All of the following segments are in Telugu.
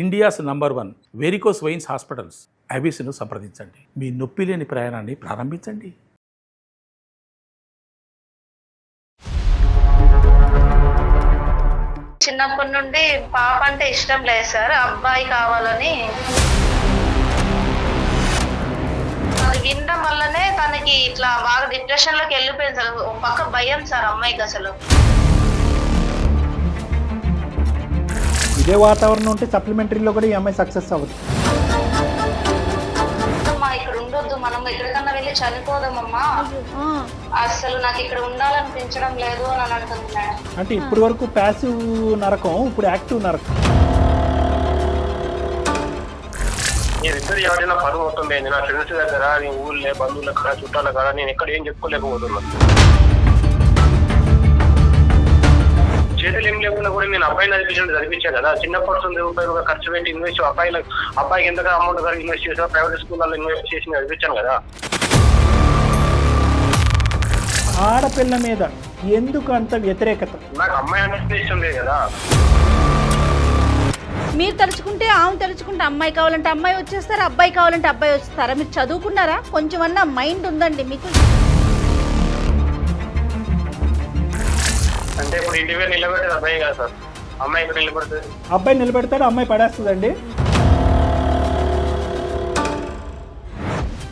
India's number 1 varicose veins hospitals అబిస్ను సంప్రదించండి. మీ నొప్పి లేని ప్రయాణాన్ని ప్రారంభించండి. చిన్నప్పటి నుండి పాప అంటే ఇష్టం లేదు సార్, అబ్బాయి కావాలని. అది వినడం వల్లనే తనకి ఇట్లా బాగా డిప్రెషన్ లోకి వెళ్ళిపోయింది సార్. ఒక పక్క భయం సార్ అమ్మాయికి. అసలు ఇదే వాతావరణం ఉంటే సప్లిమెంటరీలో కూడా ఈ అమ్మాయి సక్సెస్ అవ్వదు. అమ్మా ఇక్కడ ఉండొద్దు, మనం ఎక్కడికన్నా వెళ్ళి చనిపోదామమ్మా, అసలు నాకు ఇక్కడ ఉండాలనిపించడం లేదు అని అంటుంది మేడం. అంటే ఇప్పటి వరకు ప్యాసివ్ నరకం, ఇప్పుడు యాక్టివ్ నరకం. మీరిద్దరు ఎవరైనా పరువు అవుతుంది. నా ఫ్రెండ్స్ దగ్గర, నీ ఊళ్ళో బంధువుల కాడ చుట్టాల కాడ నేను ఎక్కడ ఏం చెప్పుకోలేకపోతున్నా. చేతులు ఏం లేకుండా కూడా నేను అబ్బాయిని చదివించాను కదా. చిన్నప్పటి రూపాయలు ఖర్చు పెట్టి ఇన్వెస్ట్ అబ్బాయికి ఎంతగా అమౌంట్ కలిగి ఇన్వెస్ట్ చేసా, ప్రైవేట్ స్కూల్లో ఇన్వెస్ట్ చేసి చదివించాను కదా. ఆడపిల్ల మీద ఎందుకు అంత వ్యతిరేకత? నాకు అమ్మాయి అంటే ఇష్టం లేదు కదా. మీరు తలుచుకుంటే ఆమె తలుచుకుంటే అమ్మాయి కావాలంటే అమ్మాయి వచ్చేస్తారా, అబ్బాయి కావాలంటే అబ్బాయి వచ్చేస్తారా? మీరు చదువుకున్నారా? కొంచెం అన్నా మైండ్ ఉందండి మీకు? అంటే ఇప్పుడు ఇంటి మీద నిలబెట్టేది అబ్బాయి కదా సార్, అమ్మాయి ఇక్కడ నిలబడుతుంది. అబ్బాయి నిలబెడతాడు, అమ్మాయి పడేస్తుందండి.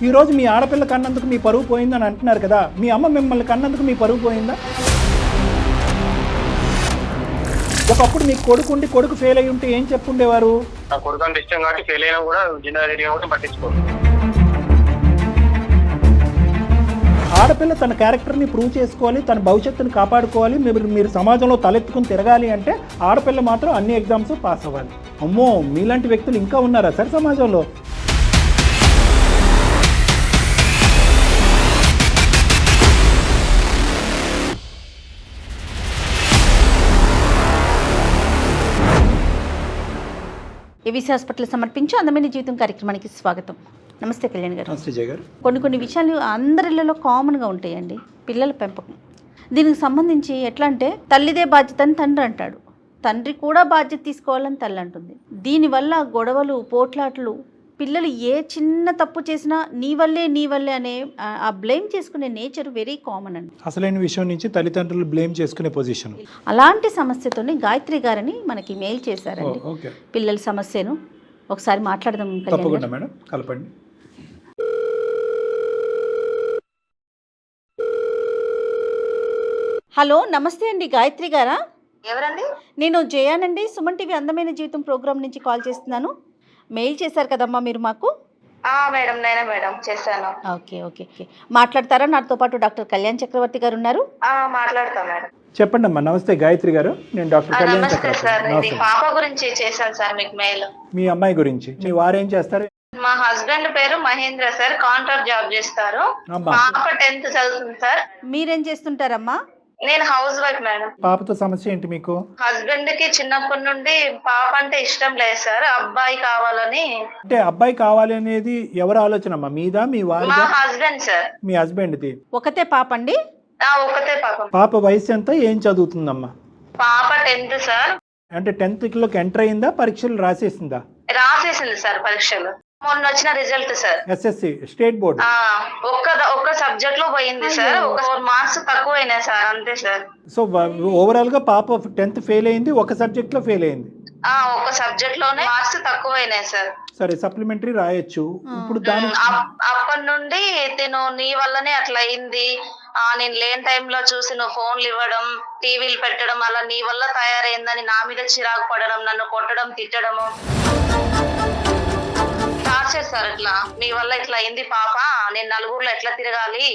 ఈరోజు మీ ఆడపిల్ల కన్నందుకు మీ పరువు పోయిందని అంటున్నారు కదా, మీ అమ్మ మిమ్మల్ని కన్నందుకు మీ పరువు పోయిందా? ఒకప్పుడు మీకు కొడుకు ఉండి కొడుకు ఫెయిల్ అయ్యి ఉంటే ఏం చెప్పుండేవారు? నా కొడుకు అంటే ఇష్టం కాబట్టి ఫెయిల్ అయినా కూడా జిన్నా రెడీగా కూడా పట్టించుకోరు. ఆడపిల్ల తన క్యారెక్టర్ని ప్రూవ్ చేసుకోవాలి, తన భవిష్యత్తుని కాపాడుకోవాలి. మీరు సమాజంలో తలెత్తుకుని తిరగాలి అంటే ఆడపిల్ల మాత్రం అన్ని ఎగ్జామ్స్ పాస్ అవ్వాలి. అమ్మో, మీలాంటి వ్యక్తులు ఇంకా ఉన్నారా సార్ సమాజంలో? ఏబీసీ హాస్పిటల్ సమర్పించు అందమైన జీవితం కార్యక్రమానికి స్వాగతం. నమస్తే కళ్యాణ్ గారు. నమస్తే జయ గారు. కొన్ని విషయాలు అందరిలో కామన్గా ఉంటాయండి. పిల్లల పెంపకం దీనికి సంబంధించి ఎట్లా అంటే తల్లిదే బాధ్యత అని తండ్రి అంటాడు, తండ్రి కూడా బాధ్యత తీసుకోవాలని తల్లి అంటుంది. దీనివల్ల గొడవలు, పోట్లాట్లు, పిల్లలు ఏ చిన్న తప్పు చేసినా నీ వల్లే అనే ఆ బ్లేమ్ చేసుకునే నేచర్ వెరీ కామన్ అండి. అసలైన విషయం నుంచి తల్లిదండ్రులు బ్లేమ్ చేసుకునే పొజిషన్. అలాంటి సమస్యతోనే గాయత్రి గారని మనకి మెయిల్ చేశారండి. పిల్లల సమస్యను ఒకసారి మాట్లాడదాం. తప్పకుండా మేడం, కలపండి. హలో, నమస్తే అండి, గాయత్రి గారా? ఎవరండి? నేను జయానండి, సుమన్ టీవీ అందమైన జీవితం ప్రోగ్రామ్ నుంచి కాల్ చేస్తున్నాను. మెయిల్ చేశారు కదమ్మా మీరు మాకు? మేడం, నేనే మేడం చేశాను. ఓకే. మాట్లాడతారా? నాతో పాటు డాక్టర్ కళ్యాణ్ చక్రవర్తి గారు ఉన్నారు. మాట్లాడతా మేడం. చెప్పండి అమ్మా. నమస్తే గాయత్రి గారు, నేను డాక్టర్ కళ్యాణ్ నమస్తే సార్. ఇది చక్రవర్తి. పాప గురించి చేశాను సార్ మీకు మెయిల్. మీ అమ్మాయి గురించి. మీ వారు ఏం చేస్తారు? మా హస్బెండ్ పేరు మహేంద్ర సార్, కాంట్రాక్ట్ జాబ్ చేస్తారు. అమ్మా. పాప 10th చదువుతుంది సార్. మీరేం చేస్తుంటారమ్మా? నేను హౌస్ వైఫ్ మేడం. పాపతో సమస్య ఏంటి మీకు? హస్బెండ్ కి చిన్నప్పటి నుండి పాప అంటే ఇష్టం లేదు సార్, అబ్బాయి కావాలని. అంటే అబ్బాయి కావాలి అనేది ఎవరి ఆలోచన అమ్మా? మీదా, మీ మా వారిదా? Husband sir. మీ హస్బెండ్ది. ఒకతే పాప అండి? ఒకతే పాప. పాప వయసు ఎంత, ఏం చదువుతుందమ్మా? పాప 10th సార్. అంటే 10th లోకి ఎంటర్ అయిందా, పరీక్షలు రాసేసిందా? రాసేసింది సార్ పరీక్షలు. మొన్న వచ్చిన result sir. SSC state board. ఒక్క సబ్జెక్ట్ లో పోయింది సార్. ఒక 4 మార్క్స్ తక్కువ అయినాయి సార్, అంతే సార్. సో ఓవరాల్ గా పాప 10th ఫెయిల్ అయింది, ఒక సబ్జెక్ట్ లో ఫెయిల్ అయింది. ఒక సబ్జెక్ట్ లోనే మార్క్స్ తక్కువ అయినాయి సార్. సరే, సప్లిమెంటరీ రాయొచ్చు. ఇప్పుడు దాని అప్పటి నుండి తిను నీ వల్లనే అట్లా అయింది, నేను లేని టైంలో చూసి నువ్వు ఫోన్లు ఇవ్వడం, టీవీలు పెట్టడం, అలా నీ వల్ల తయారైందని నా మీద చిరాకు పడడం, నన్ను కొట్టడం, తిట్టడము, టార్చర్ సార్. ఇట్లా నీ వల్ల ఇట్లా అయింది పాప, నేను నలుగురిలో ఎట్లా తిరగాలి,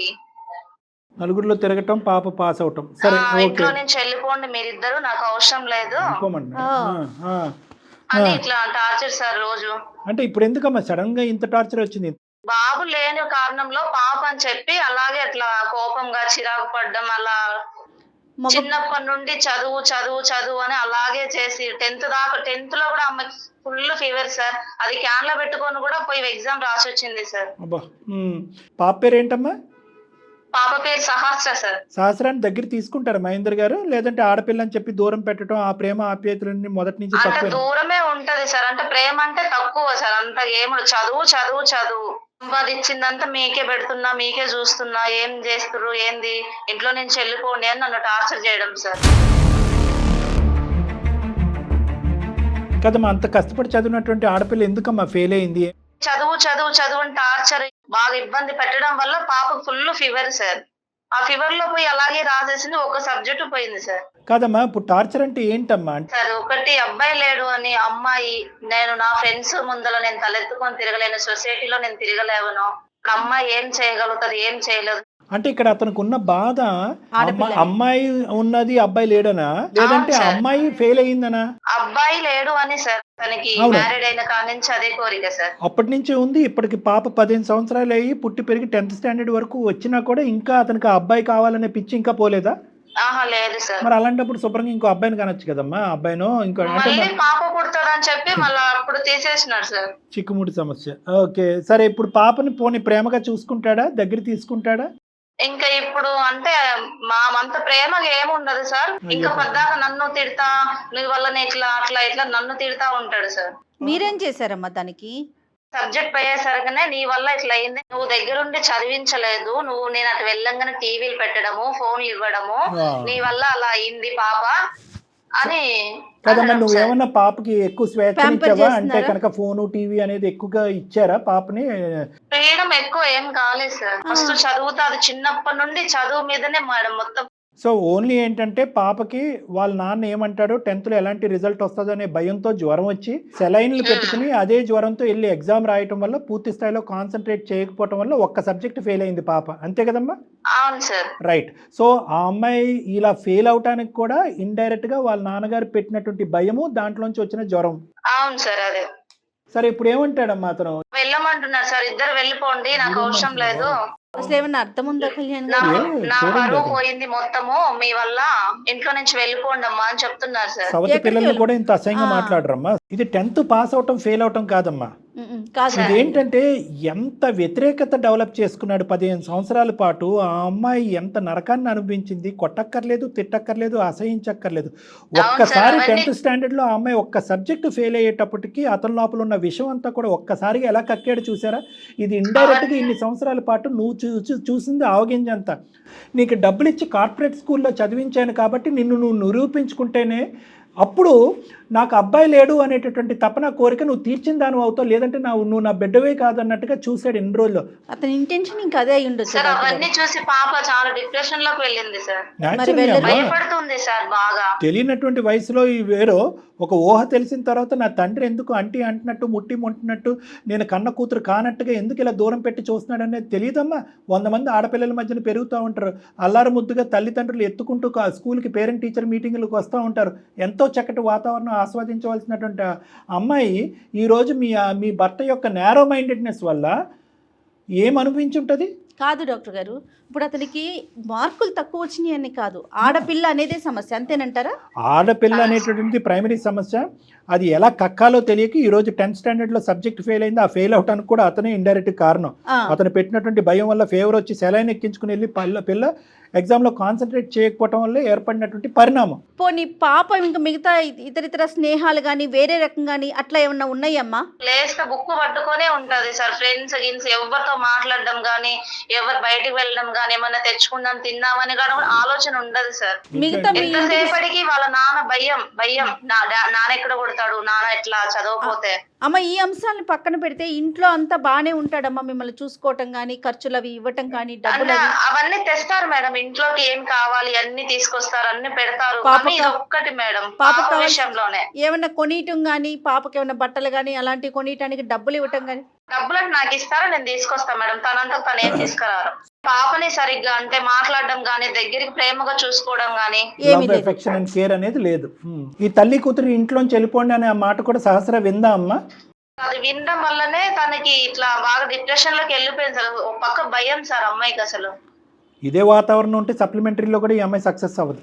నలుగురిలో తిరగటం, పాప పాస్ అవటం. సరే, ఇంట్లో నుంచి వెళ్ళిపోండి మీరిద్దరు, నాకు అవసరం లేదు అని అని ఇట్లా టార్చర్ సార్ రోజు. అంటే ఇప్పుడు ఎందుకమ్మా సడన్ గా ఇంత టార్చర్ వచ్చింది? బాబు లేని కారణంలో పాప అని చెప్పి అలాగే అట్లా కోపంగా చిరాకు పడ్డం, అలా చిన్నప్పటి నుండి చదువు అని అలాగే చేసి 10th లో కూడా అమ్మాయి ఫుల్ ఫీవర్ సార్. అది క్యాన్ లో పెట్టుకొని కూడా పోయి ఎగ్జామ్ రాసి వచ్చింది సార్. పాప పేరు ఏంటమ్మా? పాప పేరు సహస్ర సార్. సహస్రాన్ని దగ్గర తీసుకుంటారు మహేందర్ గారు, లేదంటే ఆడపిల్ల అని చెప్పి దూరం పెట్టడం, ఆ ప్రేమ ఆప్యాయతలన్నీ మొదటి నుంచి అంటే తక్కువ? దూరమే ఉంటది సార్. అంటే ప్రేమ అంటే తక్కువ సార్. అంత ఏమి చదువు చదువు చదువు సంపాదించిందంతా మీకే పెడుతున్నా, మీకే చూస్తున్నా, ఏం చేస్తున్నారు ఏంది, ఇంట్లో నుంచి వెళ్ళిపోండి అని నన్ను టార్చర్ చేయడం సార్. కదమ్మా, అంత కష్టపడి చదివినటువంటి ఆడపిల్ల ఎందుకమ్మా ఫెయిల్ అయింది? చదువు చదువు చదువు అని టార్చర్ బాగా ఇబ్బంది పెట్టడం వల్ల పాపకు ఫుల్ ఫీవర్ సార్. ఆ ఫీవర్ లో పోయి అలాగే రాసేసింది, ఒక సబ్జెక్ట్ పోయింది సార్. కాదమ్మా, ఇప్పుడు టార్చర్ అంటే ఏంటమ్మా? సార్ ఒకటి అబ్బాయి లేడు అని అమ్మాయి, నేను నా ఫ్రెండ్స్ ముందర నేను తలెత్తుకొని తిరగలేను, సొసైటీలో నేను తిరగలేవను, అమ్మాయి ఏం చేయగలుగుతుంది, ఏం చేయలేదు. అంటే ఇక్కడ అతనికి ఉన్న బాధ అమ్మాయి ఉన్నది అబ్బాయి లేడనా, లేదంటే అమ్మాయి ఫెయిల్ అయ్యిందనా? అబ్బాయి లేడు అని సార్. తనకి మ్యారీడ్ అయిన కాడి నుంచి అదే కోరిక సార్. అప్పటి నుంచి ఉంది. ఇప్పటికి పాప 15 సంవత్సరాలు అయ్యి పుట్టి పెరిగి 10th స్టాండర్డ్ వరకు వచ్చినా కూడా ఇంకా అతనికి ఆ అబ్బాయి కావాలనే పిచ్చి ఇంకా పోలేదా? ఆహా లేదు సార్. మరి అలాంటప్పుడు శుభ్రంగా ఇంకో అబ్బాయిని కనొచ్చు కదమ్మా. అబ్బాయినో ఇంకో మళ్ళీ పాప పుడతాడని చెప్పి మళ్ళీ అప్పుడు తీసేసినాడు సార్. చిక్కుముడి సమస్య. ఓకే, సరే. ఇప్పుడు పాపని పోనీ ప్రేమగా చూసుకుంటాడా, దగ్గర తీసుకుంటాడా? ఇంకా ఇప్పుడు అంటే మా అంత ప్రేమగా ఏముండదు సార్. ఇంకా పద్దాక నన్ను తిడతా, నీ వల్ల ఇట్లా అట్లా ఇట్లా నన్ను తిడతా ఉంటాడు సార్. మీరేం చేశారమ్మా దానికి? సబ్జెక్ట్ పోయేసరికనే నీ వల్ల ఇట్లా అయింది, నువ్వు దగ్గరుండి చదివించలేదు, నువ్వు నేను అటు వెళ్ళంగానే టీవీలు పెట్టడము, ఫోన్లు ఇవ్వడము, నీ వల్ల అలా అయింది పాప అని. కదమ్మా, నువ్వేమన్నా పాపకి ఎక్కువ స్వేచ్ఛ ఇచ్చావా? అంటే కనుక ఫోను టీవీ అనేది ఎక్కువగా ఇచ్చారా పాపని? ఫ్రీడమ్ ఎక్కువ ఏం కాలేదు సార్. ఫస్ట్ చదువుతా, అది చిన్నప్పటి నుండి చదువు మీదనే మేడం మొత్తం. సో ఓన్లీ ఏంటంటే పాపకి వాళ్ళ నాన్న ఏమంటాడో 10th లో ఎలాంటి రిజల్ట్ వస్తుందనే భయంతో జ్వరం వచ్చి సెలైన్లు పెట్టుకుని అదే జ్వరంతో వెళ్ళి ఎగ్జామ్ రాయటం వల్ల పూర్తి స్థాయిలో కాన్సన్ట్రేట్ చేయకపోవటం వల్ల ఒక్క సబ్జెక్ట్ ఫెయిల్ అయింది పాప, అంతే కదమ్మా? అవును సార్. రైట్. సో ఆ అమ్మాయి ఇలా ఫెయిల్ అవటానికి కూడా ఇండైరెక్ట్ గా వాళ్ళ నాన్నగారు పెట్టినటువంటి భయము, దాంట్లోంచి వచ్చిన జ్వరం. అవును సార్. అదే. సరే, ఇప్పుడు ఏమంటాడమ్మా అతను? వెళ్ళమంటున్నారు సార్, ఇద్దరు వెళ్ళిపోండి, నాకు అవసరం లేదు. అసలు ఏమన్నా అర్థం ఉందా కళ్యాణ్? నా పరువు పోయింది మొత్తము మీ వల్ల, ఇంట్లో నుంచి వెళ్ళిపోండి అమ్మా అని చెప్తున్నారు సార్. సవతి పిల్లల్ని కూడా ఇంత అసహ్యంగా మాట్లాడరమ్మా. ఇది 10th పాస్ అవటం ఫెయిల్ అవటం కాదమ్మా. ఇదేంటంటే ఎంత వ్యతిరేకత డెవలప్ చేసుకున్నాడు 15 సంవత్సరాల పాటు. ఆ అమ్మాయి ఎంత నరకాన్ని అనుభవించింది. కొట్టక్కర్లేదు, తిట్టక్కర్లేదు, అసహించక్కర్లేదు. ఒక్కసారి 10th స్టాండర్డ్ లో ఆ అమ్మాయి ఒక్క సబ్జెక్టు ఫెయిల్ అయ్యేటప్పటికి అతని లోపల ఉన్న విషయం అంతా కూడా ఒక్కసారిగా ఎలా కక్కాడు చూసారా? ఇది ఇండైరెక్ట్ గా ఇన్ని సంవత్సరాల పాటు నువ్వు చూసింది ఆవగింజంతా. నీకు డబ్బులు ఇచ్చి కార్పొరేట్ స్కూల్లో చదివించాను కాబట్టి నిన్ను నువ్వు నిరూపించుకుంటేనే అప్పుడు నాకు అబ్బాయి లేడు అనేటటువంటి తపన కోరిక నువ్వు తీర్చిన దాని అవుతావు, లేదంటే నువ్వు నా బిడ్డవే కాదన్నట్టుగా చూశాడు ఇన్ని రోజులు. అతని ఇంటెన్షన్ ఇంకా అదే అయి ఉండొచ్చు సార్. అవన్నీ చూసి పాప చాలా డిప్రెషన్ లోకి వెళ్ళింది సార్. భయపడుతుంది సార్ బాగా. తెలియనటువంటి వయసులో ఈ వేరో ఒక ఊహ తెలిసిన తర్వాత నా తండ్రి ఎందుకు అంటీ అంటున్నట్టు ముట్టి మొంటున్నట్టు నేను కన్న కూతురు కానట్టుగా ఎందుకు ఇలా దూరం పెట్టి చూస్తున్నాడు అనేది తెలియదమ్మా. 100 మంది ఆడపిల్లల మధ్యన పెరుగుతూ ఉంటారు. అల్లారు ముద్దుగా తల్లిదండ్రులు ఎత్తుకుంటూ స్కూల్కి పేరెంట్ టీచర్ మీటింగ్లకు వస్తూ ఉంటారు. ఎంతో చక్కటి వాతావరణం ఆస్వాదించవలసినటువంటి అమ్మాయి ఈరోజు మీ భర్త యొక్క నేరో మైండెడ్నెస్ వల్ల ఏం అనిపించుంటుంది? కాదు డాక్టర్ గారు, ఇప్పుడు అతనికి మార్కులు తక్కువ వచ్చినాయి అని కాదు, ఆడపిల్ల అనేదే సమస్య, అంతేనంటారా? ఆడపిల్ల అనేటటువంటి ప్రైమరీ సమస్య. అది ఎలా కక్కాలో తెలియక ఈరోజు 10th స్టాండర్డ్ లో సబ్జెక్ట్ ఫెయిల్ అయింది. ఆ ఫెయిల్ అవడానికి కూడా అతనే ఇండైరెక్ట్ కారణం. అతను పెట్టినటువంటి భయం వల్ల ఫేవర్ వచ్చి సెలైన్ ఎక్కించుకుని వెళ్ళి పిల్ల ఎగ్జామ్లో కాన్సన్ట్రేట్ చేయకపోవడం వల్ల ఏర్పడినటువంటి పరిణామం. పోనీ పాప ఇంకా మిగతా ఇతర స్నేహాలు కానీ వేరే రకం కానీ అట్లా ఏమన్నా ఉన్నాయమ్మా? లేస్తే బుక్ పట్టుకొనే ఉంటది సార్. ఫ్రెండ్స్ గిన్స్ ఎవరితో మాట్లాడడం గానీ, ఎవరు బయటికి వెళ్ళడం గానీ, ఏమన్నా తెచ్చుకుందాం తిన్నామని కానీ ఆలోచన ఉండదు సార్. మిగతా ఎంతసేపటికి వాళ్ళ నాన్న భయం నాన్న ఎక్కడ కొడతాడు, నాన్న ఎట్లా చదవకపోతే. అమ్మ, ఈ అంశాలను పక్కన పెడితే ఇంట్లో అంతా బానే ఉంటాడమ్మా, మిమ్మల్ని చూసుకోవటం కానీ, ఖర్చులు అవి ఇవ్వటం కానీ, డబ్బులు అవన్నీ తెస్తారు మేడం. ఇంట్లోకి ఏం కావాలి అన్ని తీసుకొస్తారు, అన్ని పెడతారు. ఒక్కటి మేడం, పాప విషయంలోనే ఏమన్నా కొనియటం గానీ, పాపకి ఏమన్నా బట్టలు గానీ అలాంటివి కొనియటానికి డబ్బులు ఇవ్వటం గానీ. డబ్బులు నాకు ఇస్తారా, నేను తీసుకొస్తాను మేడం. తనంతా తను ఏం తీసుకురారు. పాపని సరిగ్గా అంటే మాట్లాడడం గానీ, దగ్గరికి ప్రేమగా చూసుకోవడం గానీ, ఎఫెక్షన్ అండ్ కేర్ అనేది లేదు. ఈ తల్లి కూతురు ఇంట్లోంచి వెళ్ళిపోండి అనే ఆ మాట కూడా సహస్ర విందా అమ్మా? అది వినడం వల్లనే తనకి ఇట్లా బాగా డిప్రెషన్ లోకి వెళ్ళిపోయింది సార్. ఒక పక్క భయం సార్ అమ్మాయికి. అసలు ఇదే వాతావరణం ఉంటే సప్లిమెంటరీలో కూడా ఈ అమ్మాయి సక్సెస్ అవ్వదు.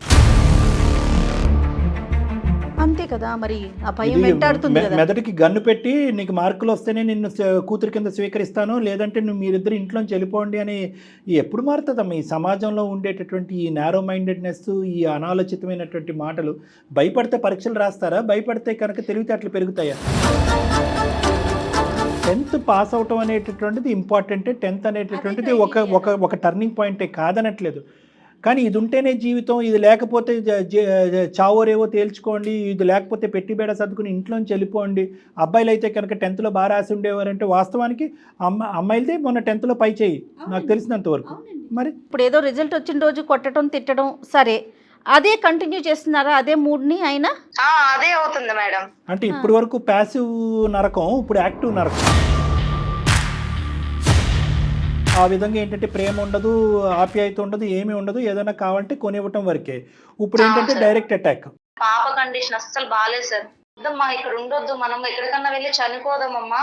అంతే అంతే కదా మరి, ఆ భయం వెంటాడుతుంది కదా. మెదడుకి గన్ను పెట్టి నీకు మార్కులు వస్తేనే నిన్ను కూతురు కింద స్వీకరిస్తాను, లేదంటే నువ్వు మీరిద్దరు ఇంట్లోంచి వెళ్ళిపోండి అని ఎప్పుడు మారుతుందమ్మా ఈ సమాజంలో ఉండేటటువంటి ఈ నారో మైండెడ్నెస్, ఈ అనాలోచితమైనటువంటి మాటలు? భయపడితే పరీక్షలు రాస్తారా? భయపడితే కనుక తెలివితేటలు పెరుగుతాయా? 10th పాస్ అవటం అనేటటువంటిది ఇంపార్టెంటే, 10th అనేటటువంటిది ఒక టర్నింగ్ పాయింటే కాదనట్లేదు. కానీ ఇది ఉంటేనే జీవితం, ఇది లేకపోతే చావోరేవో తేల్చుకోండి, ఇది లేకపోతే పెట్టిబేడ సర్దుకుని ఇంట్లోంచి వెళ్ళిపోండి. అబ్బాయిలు అయితే కనుక 10thలో బాగా రాసి ఉండేవారంటే వాస్తవానికి అమ్మాయిలదే మొన్న 10thలో పై చేయి నాకు తెలిసినంత వరకు. మరి ఇప్పుడు ఏదో రిజల్ట్ వచ్చిన రోజు కొట్టడం తిట్టడం సరే, అదే కంటిన్యూ చేస్తున్నారా అదే మూడ్ని అయినా? అదే అవుతుంది మేడం. అంటే ఇప్పటి వరకు ప్యాసివ్ నరకం, ఇప్పుడు యాక్టివ్ నరకం. ఆ విధంగా ఏంటంటే ప్రేమ ఉండదు, ఆప్యాయత ఉండదు, ఏమీ ఉండదు, ఏదైనా కావాలంటే కొనివ్వటం వరకే. ఇప్పుడు ఏంటంటే డైరెక్ట్ అటాక్. పాప కండిషన్ అస్సలు బాగాలేదు సార్. వద్దమ్మా ఇక్కడ ఉండొద్దు, మనం ఎక్కడికన్నా వెళ్ళి చనిపోదామమ్మా,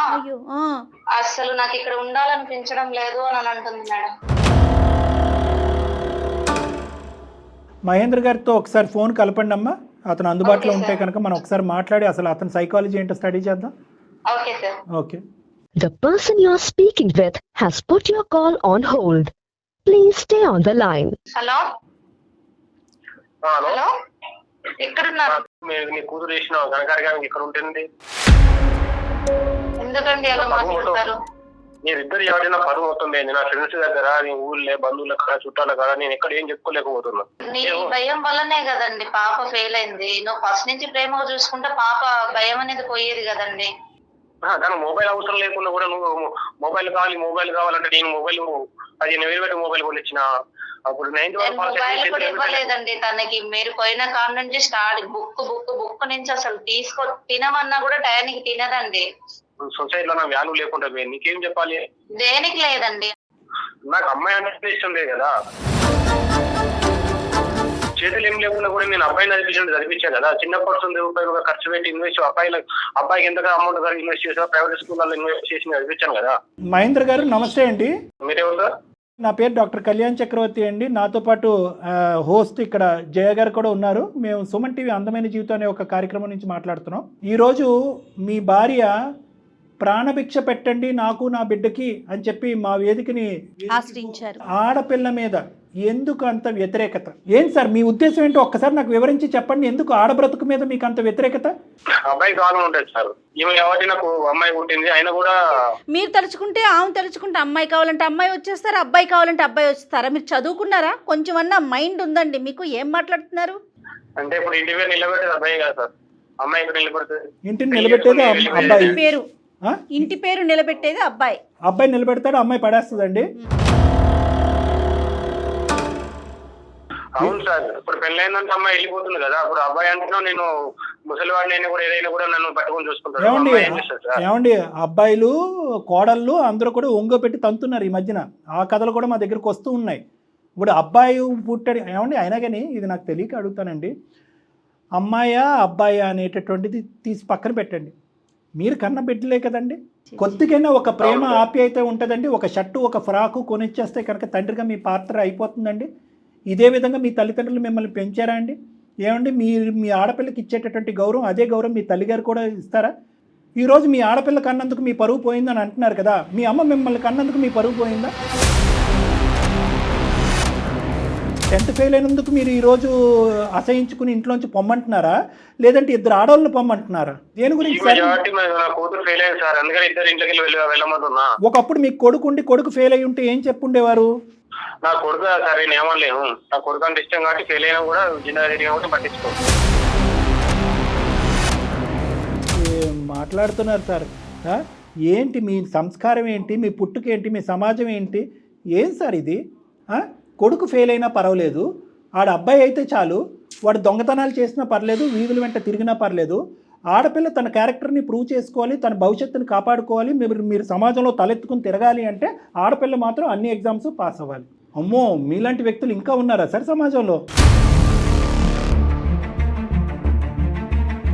అస్సలు నాకు ఇక్కడ ఉండాలనిపించడం లేదు అని అంటుంది మేడం. మహేంద్ర గారితో ఒకసారి ఫోన్ కలపండి అమ్మా, అతను అందుబాటులో ఉంటే కనుక మనం ఒకసారి మాట్లాడి అసలు అతని సైకాలజీ ఏంటో స్టడీ చేద్దాం. Okay sir. Okay. The person you are speaking with has put your call on hold. Please stay on the line. Hello hello, ఎక్కడున్నారు? నీ కూతురు చేసిన ఘనకార్యానికి ఇక్కడ ఉంటుంది. ఎందుకండి అలా మాట్లాడతారు? మీరిద్దరు ఎవరైనా పరువు అవుతుంది. నా ఫ్రెండ్స్ దగ్గర, నీ ఊళ్ళే బంధువుల కాడ, చుట్టాల కాడ నేను ఎక్కడ ఏం చెప్పుకోలేకపోతున్నా. నీ భయం వల్లనే కదండి పాప ఫెయిల్ అయింది. నువ్వు ఫస్ట్ నుంచి ప్రేమగా చూసుకుంటే పాప భయం అనేది పోయేది కదండి. దాని మొబైల్ అవసరం లేకుండా కూడా నువ్వు మొబైల్ కావాలంటే నేను మొబైల్ 15,000 పెట్టి మొబైల్ కొనిచ్చిన. అప్పుడు 9th మొబైల్ కూడా ఇవ్వలేదండి తనకి. మీరు పోయిన కాడ నుంచి స్టార్ట్ బుక్ నుంచి అసలు తినమన్నా కూడా టయానికి తినదండి. సొసైటీలో నా వాల్యూ లేకుండా నీకేం చెప్పాలి? దేనికి లేదండి, నాకు అమ్మాయి అంటే ఇష్టం లేదు కదా. చేతులు ఏం లేకుండా కూడా నేను అబ్బాయిని చదివించాను కదా. చిన్నప్పటి రూపాయలు ఖర్చు పెట్టి ఇన్వెస్ట్ అబ్బాయికి ఎంతగా అమౌంట్ ఇన్వెస్ట్ చేసా, ప్రైవేట్ స్కూల్లో ఇన్వెస్ట్ చేసి చదివించాను కదా. మహేంద్ర గారు నమస్తే అండి. మీరెవరు సార్? నా పేరు డాక్టర్ కళ్యాణ్ చక్రవర్తి అండి. నాతో పాటు హోస్ట్ ఇక్కడ జయ గారు కూడా ఉన్నారు. మేము సుమన్ టీవీ అందమైన జీవితం అనే ఒక కార్యక్రమం నుంచి మాట్లాడుతున్నాం. ఈరోజు మీ భార్య ప్రాణభిక్ష పెట్టండి నాకు నా బిడ్డకి అని చెప్పి మా వేదికని ఆశ్రయించారు. ఆడపిల్ల మీద ఎందుకు అంత వ్యతిరేకత? ఏం సార్ మీ ఉద్దేశం ఏంటో ఒక్కసారి నాకు వివరించి చెప్పండి. ఎందుకు ఆడబ్రతుకు మీద మీకు అంత వ్యతిరేకత? అబ్బాయి కావాలని ఉంటుంది సార్. ఈమె కాబట్టి నాకు అమ్మాయి పుట్టింది. అయినా కూడా మీరు తలుచుకుంటే ఆమె తలుచుకుంటే అమ్మాయి కావాలంటే అమ్మాయి వచ్చేస్తారా, అబ్బాయి కావాలంటే అబ్బాయి వచ్చేస్తారా? మీరు చదువుకున్నారా? కొంచెం అన్నా మైండ్ ఉందండి మీకు? ఏం మాట్లాడుతున్నారు? అంటే ఇప్పుడు ఇంటి పేరు నిలబెట్టేది అబ్బాయి కదా సార్. అమ్మాయి ఇక్కడ నిలబెడుతుంది. ఇంటిని నిలబెట్టేది అబ్బాయి పేరు, ఇంటి పేరు నిలబెట్టేది అబ్బాయి. అబ్బాయి నిలబెడతాడు, అమ్మాయి పడేస్తుందండి. అవును సార్. ఇప్పుడు పెళ్ళైందంటే అమ్మాయి వెళ్ళిపోతుంది కదా. అప్పుడు అబ్బాయి అంటున్నా నేను ముసలివాడిని అయినా కూడా ఏదైనా కూడా నన్ను పట్టుకొని చూసుకుంటాను. ఏమండి అబ్బాయిలు కోడళ్ళు అందరూ కూడా ఒంగోపెట్టి తంతున్నారు ఈ మధ్యన. ఆ కథలు కూడా మా దగ్గరకు వస్తూ ఉన్నాయి. ఇప్పుడు అబ్బాయి పుట్టాడు ఏమండి, అయినా కానీ ఇది నాకు తెలియక అడుగుతానండి. అమ్మాయా అబ్బాయా అనేటటువంటిది తీసి పక్కన పెట్టండి. మీరు కన్న బిడ్డలే కదండి. కొద్దిగైనా ఒక ప్రేమ ఆప్యాయత ఉంటుందండి. ఒక షర్టు ఒక ఫ్రాకు కొనిచ్చేస్తే కనుక తండ్రిగా మీ పాత్ర అయిపోతుందండి. ఇదే విధంగా మీ తల్లిదండ్రులు మిమ్మల్ని పెంచారా అండి? ఏమండి మీ ఆడపిల్లకి ఇచ్చేటటువంటి గౌరవం అదే గౌరవం మీ తల్లిగారు కూడా ఇస్తారా? ఈరోజు మీ ఆడపిల్ల కన్నందుకు మీ పరువు పోయిందని అంటున్నారు కదా. మీ అమ్మ మిమ్మల్ని కన్నందుకు మీ పరువు పోయిందా? 10th ఫెయిల్ అయినందుకు మీరు ఈరోజు అసహించుకుని ఇంట్లోంచి పొమ్మంటున్నారా, లేదంటే ఇద్దరు ఆడవాళ్ళని పొమ్మంటున్నారా? దేని గురించి? ఒకప్పుడు మీకు కొడుకు ఉండి కొడుకు ఫెయిల్ అయి ఉంటే ఏం చెప్పుండేవారు? నా కొడుకు సరే ఏమనలేము. నా కొడుకు అంటే ఇష్టం కాబట్టి ఫెయిల్ అయినా కూడా జిందాగా పట్టించుకో. మాట్లాడుతున్నారు సార్. ఏంటి మీ సంస్కారం ఏంటి, మీ పుట్టుకేంటి, మీ సమాజం ఏంటి? ఏం సార్ ఇది? కొడుకు ఫెయిల్ అయినా పర్వాలేదు, ఆడ అబ్బాయి అయితే చాలు, వాడు దొంగతనాలు చేసినా పర్లేదు, వీధుల వెంట తిరిగినా పర్లేదు. ఆడపిల్ల తన క్యారెక్టర్ని ప్రూవ్ చేసుకోవాలి, తన భవిష్యత్తుని కాపాడుకోవాలి, మీరు సమాజంలో తలెత్తుకుని తిరగాలి అంటే ఆడపిల్ల మాత్రం అన్ని ఎగ్జామ్స్ పాస్ అవ్వాలి. అమ్మో, మీలాంటి వ్యక్తులు ఇంకా ఉన్నారా సార్ సమాజంలో?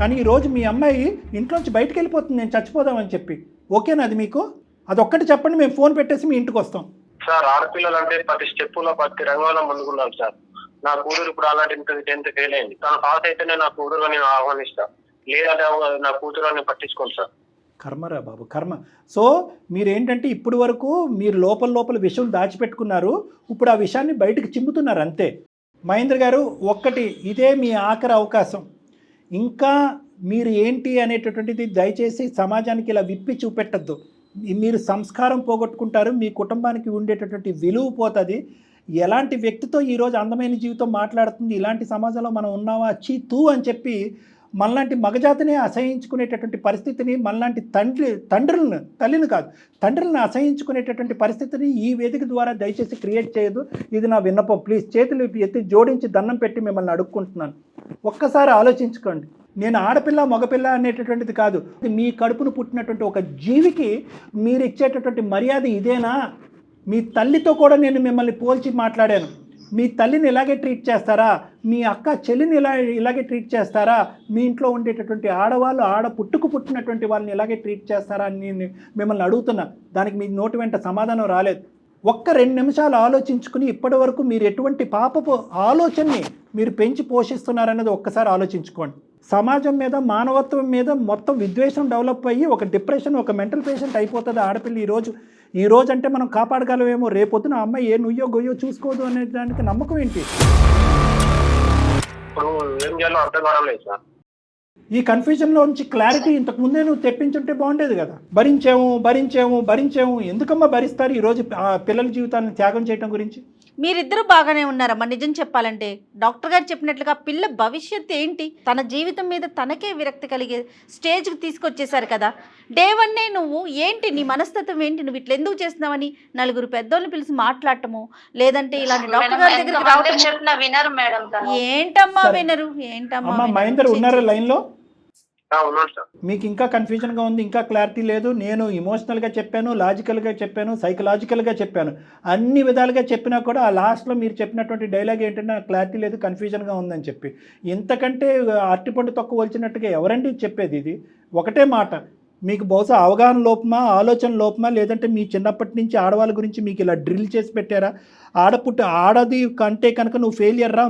కానీ ఈరోజు మీ అమ్మాయి ఇంట్లోంచి బయటకు వెళ్ళిపోతుంది నేను చచ్చిపోదామని చెప్పి. ఓకేనా అది మీకు? అదొక్కటి చెప్పండి, మేము ఫోన్ పెట్టేసి మీ ఇంటికి వస్తాం. సార్ ఆడపిల్లలు అంటే ప్రతి స్టెప్పులో ప్రతి రంగంలో ముందుకున్నాం సార్. నా కూతురు ఇప్పుడు అలాంటి 10th ఫెయిల్ అయింది. తను పాస్ అయితేనే నా కూతురుగా నేను ఆహ్వానిస్తా. లేదంటే నా కూతురు అని పట్టించుకోండి సార్. కర్మరా బాబు, కర్మ. సో మీరేంటంటే ఇప్పటి వరకు మీరు లోపల విషయం దాచిపెట్టుకున్నారు, ఇప్పుడు ఆ విషయాన్ని బయటకు చిమ్ముతున్నారు అంతే. మహేంద్ర గారు, ఒక్కటి, ఇదే మీ ఆఖరి అవకాశం. ఇంకా మీరు ఏంటి అనేటటువంటిది దయచేసి సమాజానికి ఇలా విప్పి చూపెట్టద్దు. మీరు సంస్కారం పోగొట్టుకుంటారు, మీ కుటుంబానికి ఉండేటటువంటి విలువ పోతుంది. ఎలాంటి వ్యక్తితో ఈరోజు అందమైన జీవితం మాట్లాడుతుంది, ఇలాంటి సమాజంలో మనం ఉన్నావా చీ అని చెప్పి మనలాంటి మగజాతిని అసహించుకునేటటువంటి పరిస్థితిని, మనలాంటి తల్లిని కాదు తండ్రులను అసహించుకునేటటువంటి పరిస్థితిని ఈ వేదిక ద్వారా దయచేసి క్రియేట్ చేయదు. ఇది నా విన్నపం. ప్లీజ్ చేతులు ఎత్తి జోడించి దండం పెట్టి మిమ్మల్ని అడుక్కుంటున్నాను. ఒక్కసారి ఆలోచించుకోండి. నేను ఆడపిల్ల మగపిల్ల అనేటటువంటిది కాదు, మీ కడుపును పుట్టినటువంటి ఒక జీవికి మీరు ఇచ్చేటటువంటి మర్యాద ఇదేనా? మీ తల్లితో కూడా నేను మిమ్మల్ని పోల్చి మాట్లాడాను. మీ తల్లిని ఇలాగే ట్రీట్ చేస్తారా? మీ అక్క చెల్లిని ఇలాగే ట్రీట్ చేస్తారా? మీ ఇంట్లో ఉండేటటువంటి ఆడవాళ్ళు పుట్టినటువంటి వాళ్ళని ఇలాగే ట్రీట్ చేస్తారా అని నేను మిమ్మల్ని అడుగుతున్నా. దానికి మీ నోటి వెంట సమాధానం రాలేదు. ఒక్క 2 నిమిషాలు ఆలోచించుకుని ఇప్పటి వరకు మీరు ఎటువంటి పాపపు ఆలోచనని మీరు పెంచి పోషిస్తున్నారన్నది ఒక్కసారి ఆలోచించుకోండి. సమాజం మీద, మానవత్వం మీద మొత్తం విద్వేషం డెవలప్ అయ్యి ఒక డిప్రెషన్, ఒక మెంటల్ పేషెంట్ అయిపోతుంది ఆడపిల్ల ఈ రోజు అంటే మనం కాపాడగలమేమో, రేపొద్దున అమ్మాయి ఏ నుయ్యో గొయ్యో చూసుకోదు అనే దానికి నమ్మకం ఏంటి? ఇప్పుడు ఏం చేయాలో అర్థం కావడం లేదు సార్. ఈ కన్ఫ్యూజన్లో నుంచి క్లారిటీ ఇంతకు ముందే నువ్వు తెప్పించుంటే బాగుండేది కదా. భరించాము ఎందుకమ్మా భరిస్తారు ఈరోజు పిల్లల జీవితాన్ని త్యాగం చేయడం గురించి? మీరిద్దరూ బాగానే ఉన్నారమ్మా. నిజం చెప్పాలంటే డాక్టర్ గారు చెప్పినట్లుగా పిల్ల భవిష్యత్తు ఏంటి, తన జీవితం మీద తనకే విరక్తి కలిగే స్టేజ్కి తీసుకొచ్చేసారు కదా. డే 1 నువ్వు ఏంటి, నీ మనస్తత్వం ఏంటి, నువ్వు ఇట్లా ఎందుకు చేస్తున్నావని 4 పెద్దోళ్ళని పిలిచి మాట్లాడటము, లేదంటే ఇలాంటి డాక్టర్ గారి దగ్గరికి రావటం. ఏంటమ్మా వినరు? ఏంటమ్మా మహేందర్ ఉన్నారా లైన్లో? ఉన్నాను సార్. మీకు ఇంకా కన్ఫ్యూజన్గా ఉంది, ఇంకా క్లారిటీ లేదు. నేను ఇమోషనల్గా చెప్పాను, లాజికల్గా చెప్పాను, సైకలాజికల్గా చెప్పాను, అన్ని విధాలుగా చెప్పినా కూడా ఆ లాస్ట్లో మీరు చెప్పినటువంటి డైలాగ్ ఏంటంటే నాకు క్లారిటీ లేదు, కన్ఫ్యూజన్గా ఉందని చెప్పి. ఇంతకంటే అరటిపండు తక్కువ వలిచినట్టుగా ఎవరండి చెప్పేది? ఇది ఒకటే మాట. మీకు బహుశా అవగాహన లోపమా, ఆలోచన లోపమా, లేదంటే మీ చిన్నప్పటి నుంచి ఆడవాళ్ళ గురించి మీకు ఇలా డ్రిల్ చేసి పెట్టారా? ఆడది కంటే కనుక నువ్వు ఫెయిలియర్ రా,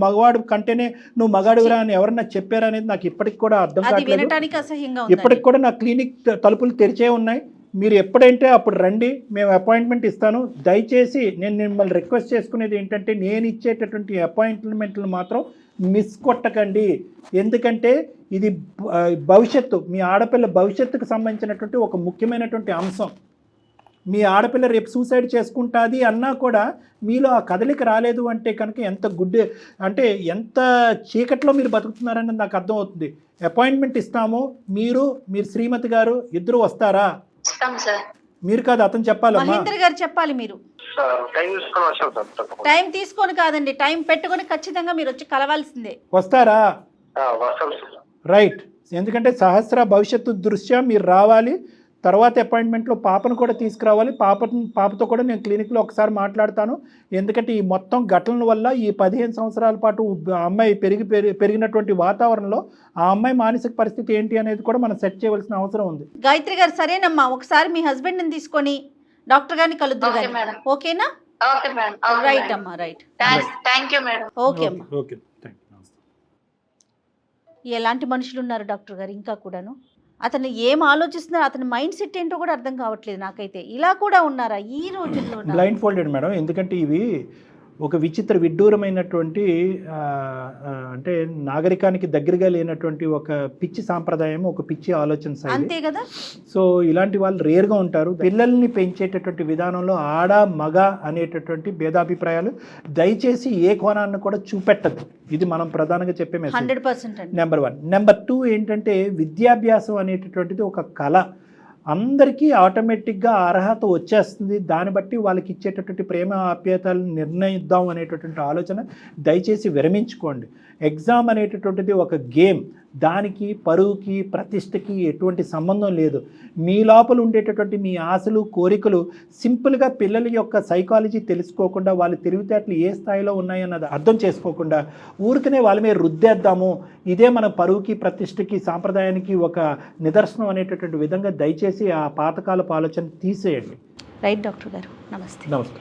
మగవాడు కంటేనే నువ్వు మగాడురా అని ఎవరన్నా చెప్పారా అనేది నాకు ఇప్పటికి కూడా అర్థం కావట్లేదు. ఇప్పటికి కూడా నా క్లినిక్ తలుపులు తెరిచే ఉన్నాయి. మీరు ఎప్పుడంటే అప్పుడు రండి, మేము అపాయింట్మెంట్ ఇస్తాను. దయచేసి నేను మిమ్మల్ని రిక్వెస్ట్ చేసుకునేది ఏంటంటే, నేను ఇచ్చేటటువంటి అపాయింట్మెంట్లు మాత్రం మిస్ కొట్టకండి. ఎందుకంటే ఇది భవిష్యత్తు, మీ ఆడపిల్ల భవిష్యత్తుకు సంబంధించినటువంటి ఒక ముఖ్యమైనటువంటి అంశం. మీ ఆడపిల్ల రేపు సూసైడ్ చేసుకుంటుంది అన్నా కూడా మీలో ఆ కదలిక రాలేదు అంటే కనుక ఎంత చీకట్లో మీరు బతుకుతున్నారని నాకు అర్థమవుతుంది. అపాయింట్మెంట్ ఇస్తాము, మీరు శ్రీమతి గారు ఇద్దరు వస్తారా? మీరు కాదు, అతను చెప్పాలి. మహేంద్ర గారు చెప్పాలి. మీరు టైం తీసుకొని కాదండి, టైం పెట్టుకొని ఖచ్చితంగా మీరు వచ్చి కలవాల్సిందే. వస్తారా? రైట్. ఎందుకంటే సహస్ర భవిష్యత్తు దృష్ట్యా మీరు రావాలి. తర్వాత అపాయింట్మెంట్లో పాపను కూడా తీసుకురావాలి. పాపతో కూడా నేను క్లినిక్లో ఒకసారి మాట్లాడతాను. ఎందుకంటే ఈ మొత్తం ఘటనల వల్ల ఈ 15 సంవత్సరాల పాటు అమ్మాయి పెరిగినటువంటి వాతావరణంలో ఆ అమ్మాయి మానసిక పరిస్థితి ఏంటి అనేది కూడా మనం సెట్ చేయవలసిన అవసరం ఉంది. గాయత్రి గారు, సరేనమ్మా, ఒకసారి మీ హస్బెండ్ని తీసుకొని డాక్టర్ గారిని కలుద్దాం. ఓకేనా? రైట్ అమ్మా, రైట్. ఓకే అమ్మా. ఎలాంటి మనుషులు ఉన్నారు డాక్టర్ గారు ఇంకా కూడాను? అతను ఏం ఆలోచిస్తున్నారు, అతని మైండ్ సెట్ ఏంటో కూడా అర్థం కావట్లేదు నాకైతే. ఇలా కూడా ఉన్నారా ఈ రోజుల్లో? Blind folded madam. ఎందుకంటే ఇవి ఒక విడ్డూరమైనటువంటి అంటే నాగరికానికి దగ్గరగా లేనటువంటి ఒక పిచ్చి సాంప్రదాయం, ఒక పిచ్చి ఆలోచన శైలి. అంతే కదా. సో ఇలాంటి వాళ్ళు రేర్గా ఉంటారు. పిల్లల్ని పెంచేటటువంటి విధానంలో ఆడ మగ అనేటటువంటి భేదాభిప్రాయాలు దయచేసి ఏ కోణాన్ని కూడా చూపెట్టద్దు. ఇది మనం ప్రధానంగా చెప్పే మెసేజ్. 100% నెంబర్ 1. నెంబర్ 2 ఏంటంటే, విద్యాభ్యాసం అనేటటువంటిది ఒక కళ. అందరికీ ఆటోమేటిక్గా అర్హత వచ్చేస్తుంది. దాన్ని బట్టి వాళ్ళకి ఇచ్చేటటువంటి ప్రేమ ఆప్యాయతలను నిర్ణయిద్దాం అనేటటువంటి ఆలోచన దయచేసి విరమించుకోండి. ఎగ్జామ్ అనేటటువంటిది ఒక గేమ్. దానికి పరువుకి ప్రతిష్టకి ఎటువంటి సంబంధం లేదు. మీ లోపల ఉండేటటువంటి మీ ఆశలు కోరికలు సింపుల్గా పిల్లల యొక్క సైకాలజీ తెలుసుకోకుండా, వాళ్ళ తెలివితేటలు ఏ స్థాయిలో ఉన్నాయన్నది అర్థం చేసుకోకుండా ఊరికనే వాళ్ళ మీద రుద్దేద్దాము, ఇదే మన పరువుకి ప్రతిష్టకి సాంప్రదాయానికి ఒక నిదర్శనం అనేటటువంటి విధంగా దయచేసి ఆ పాతకాలపు ఆలోచన తీసేయండి. రైట్ డాక్టర్ గారు, నమస్తే. నమస్తే.